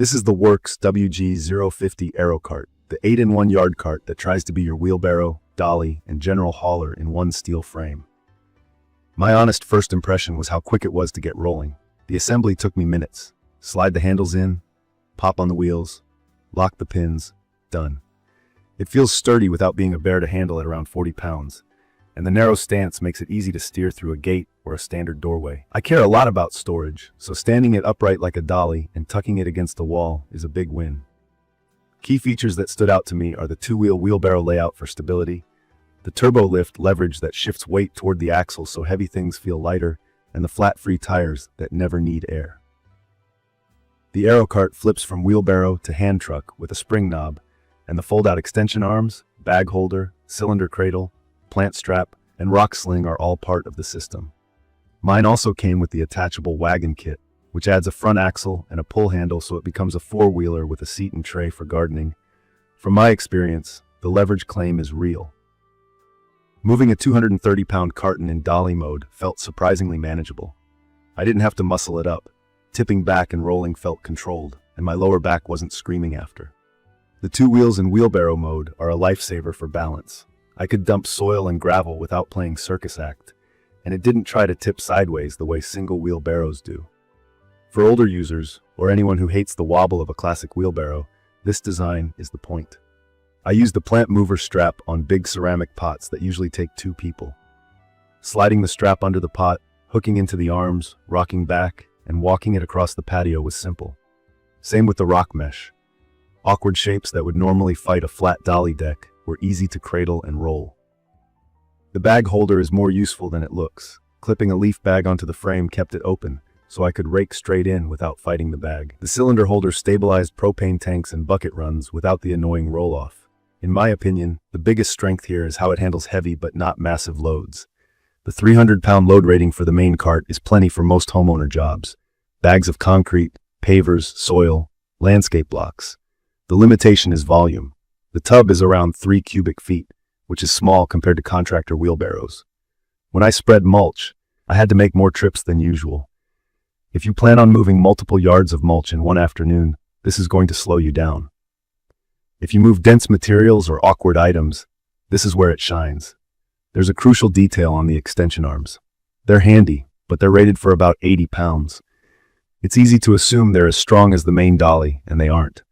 This is the WORX WG050 Aerocart, the 8-in-1 yard cart that tries to be your wheelbarrow, dolly, and general hauler in one steel frame. My honest first impression was how quick it was to get rolling. The assembly took me minutes. Slide the handles in, pop on the wheels, lock the pins, done. It feels sturdy without being a bear to handle at around 40 pounds, and the narrow stance makes it easy to steer through a gate or a standard doorway. I care a lot about storage, so standing it upright like a dolly and tucking it against the wall is a big win. Key features that stood out to me are the two-wheel wheelbarrow layout for stability, the turbo lift leverage that shifts weight toward the axle so heavy things feel lighter, and the flat-free tires that never need air. The Aerocart flips from wheelbarrow to hand truck with a spring knob, and the fold-out extension arms, bag holder, cylinder cradle, plant strap, and rock sling are all part of the system. Mine also came with the attachable wagon kit, which adds a front axle and a pull handle so it becomes a four-wheeler with a seat and tray for gardening. From my experience, the leverage claim is real. Moving a 230-pound carton in dolly mode felt surprisingly manageable. I didn't have to muscle it up. Tipping back and rolling felt controlled, and my lower back wasn't screaming after. The two wheels in wheelbarrow mode are a lifesaver for balance. I could dump soil and gravel without playing circus act, and it didn't try to tip sideways the way single wheelbarrows do. For older users, or anyone who hates the wobble of a classic wheelbarrow, this design is the point. I used the plant mover strap on big ceramic pots that usually take two people. Sliding the strap under the pot, hooking into the arms, rocking back, and walking it across the patio was simple. Same with the rock mesh. Awkward shapes that would normally fight a flat dolly deck were easy to cradle and roll. The bag holder is more useful than it looks. Clipping a leaf bag onto the frame kept it open, so I could rake straight in without fighting the bag. The cylinder holder stabilized propane tanks and bucket runs without the annoying roll-off. In my opinion, the biggest strength here is how it handles heavy but not massive loads. The 300-pound load rating for the main cart is plenty for most homeowner jobs. Bags of concrete, pavers, soil, landscape blocks. The limitation is volume. The tub is around 3 cubic feet, which is small compared to contractor wheelbarrows. When I spread mulch, I had to make more trips than usual. If you plan on moving multiple yards of mulch in one afternoon, this is going to slow you down. If you move dense materials or awkward items, this is where it shines. There's a crucial detail on the extension arms. They're handy, but they're rated for about 80 pounds. It's easy to assume they're as strong as the main dolly, and they aren't.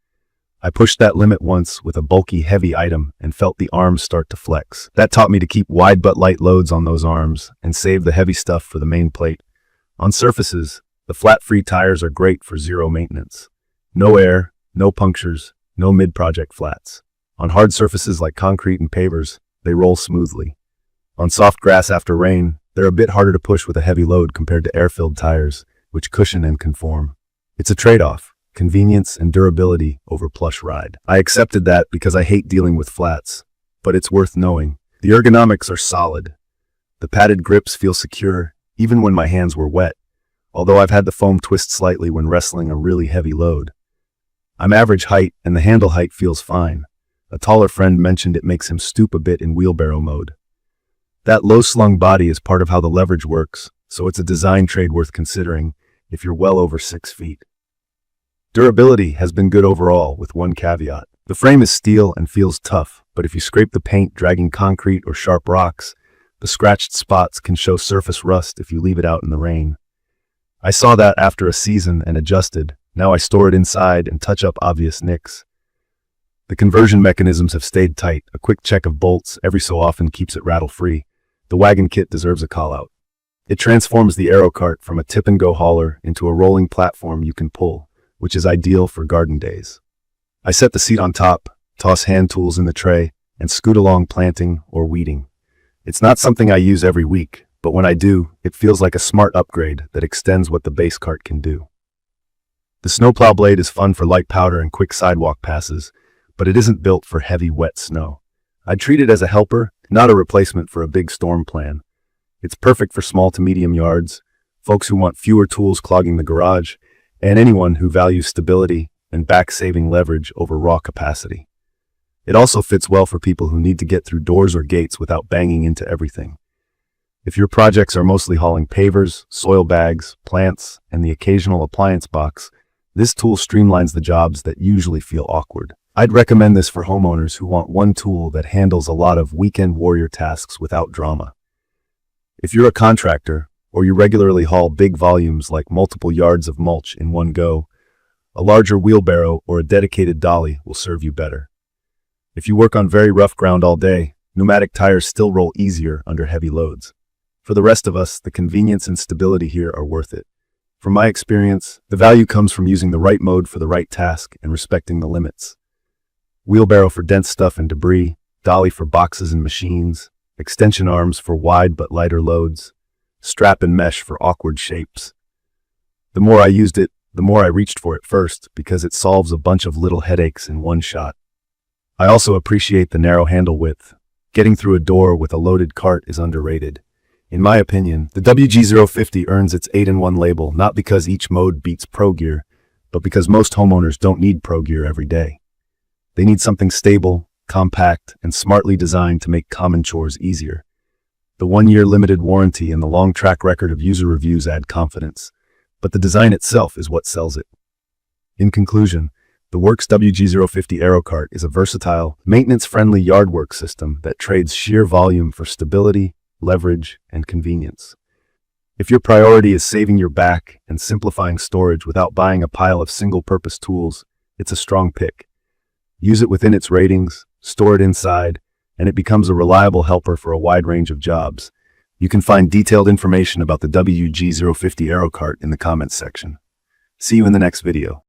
I pushed that limit once with a bulky, heavy item and felt the arms start to flex. That taught me to keep wide but light loads on those arms and save the heavy stuff for the main plate. On surfaces, the flat-free tires are great for zero maintenance. No air, no punctures, no mid-project flats. On hard surfaces like concrete and pavers, they roll smoothly. On soft grass after rain, they're a bit harder to push with a heavy load compared to air-filled tires, which cushion and conform. It's a trade-off. Convenience and durability over plush ride. I accepted that because I hate dealing with flats, but it's worth knowing. The ergonomics are solid. The padded grips feel secure, even when my hands were wet, although I've had the foam twist slightly when wrestling a really heavy load. I'm average height, and the handle height feels fine. A taller friend mentioned it makes him stoop a bit in wheelbarrow mode. That low-slung body is part of how the leverage works, so it's a design trade worth considering if you're well over 6 feet. Durability has been good overall, with one caveat. The frame is steel and feels tough, but if you scrape the paint dragging concrete or sharp rocks, the scratched spots can show surface rust if you leave it out in the rain. I saw that after a season and adjusted. Now I store it inside and touch up obvious nicks. The conversion mechanisms have stayed tight. A quick check of bolts every so often keeps it rattle-free. The wagon kit deserves a call-out. It transforms the Aerocart from a tip-and-go hauler into a rolling platform you can pull, which is ideal for garden days. I set the seat on top, toss hand tools in the tray, and scoot along planting or weeding. It's not something I use every week, but when I do, it feels like a smart upgrade that extends what the base cart can do. The snowplow blade is fun for light powder and quick sidewalk passes, but it isn't built for heavy, wet snow. I'd treat it as a helper, not a replacement for a big storm plan. It's perfect for small to medium yards, folks who want fewer tools clogging the garage, and anyone who values stability and back-saving leverage over raw capacity. It also fits well for people who need to get through doors or gates without banging into everything. If your projects are mostly hauling pavers, soil bags, plants, and the occasional appliance box, This tool streamlines the jobs that usually feel awkward. I'd recommend this for homeowners who want one tool that handles a lot of weekend warrior tasks without drama. If you're a contractor, or you regularly haul big volumes like multiple yards of mulch in one go, a larger wheelbarrow or a dedicated dolly will serve you better. If you work on very rough ground all day, pneumatic tires still roll easier under heavy loads. For the rest of us, the convenience and stability here are worth it. From my experience, the value comes from using the right mode for the right task and respecting the limits. Wheelbarrow for dense stuff and debris, dolly for boxes and machines, extension arms for wide but lighter loads, strap and mesh for awkward shapes. The more I used it, the more I reached for it first because it solves a bunch of little headaches in one shot. I also appreciate the narrow handle width. Getting through a door with a loaded cart is underrated. In my opinion, the WG050 earns its 8-in-1 label not because each mode beats Pro Gear, but because most homeowners don't need Pro Gear every day. They need something stable, compact, and smartly designed to make common chores easier. The 1-year limited warranty and the long track record of user reviews add confidence, but the design itself is what sells it. In conclusion, the WORX WG050 Aerocart is a versatile, maintenance-friendly yard work system that trades sheer volume for stability, leverage, and convenience. If your priority is saving your back and simplifying storage without buying a pile of single-purpose tools, it's a strong pick. Use it within its ratings, store it inside, and it becomes a reliable helper for a wide range of jobs. You can find detailed information about the WG050 Aerocart in the comments section. See you in the next video.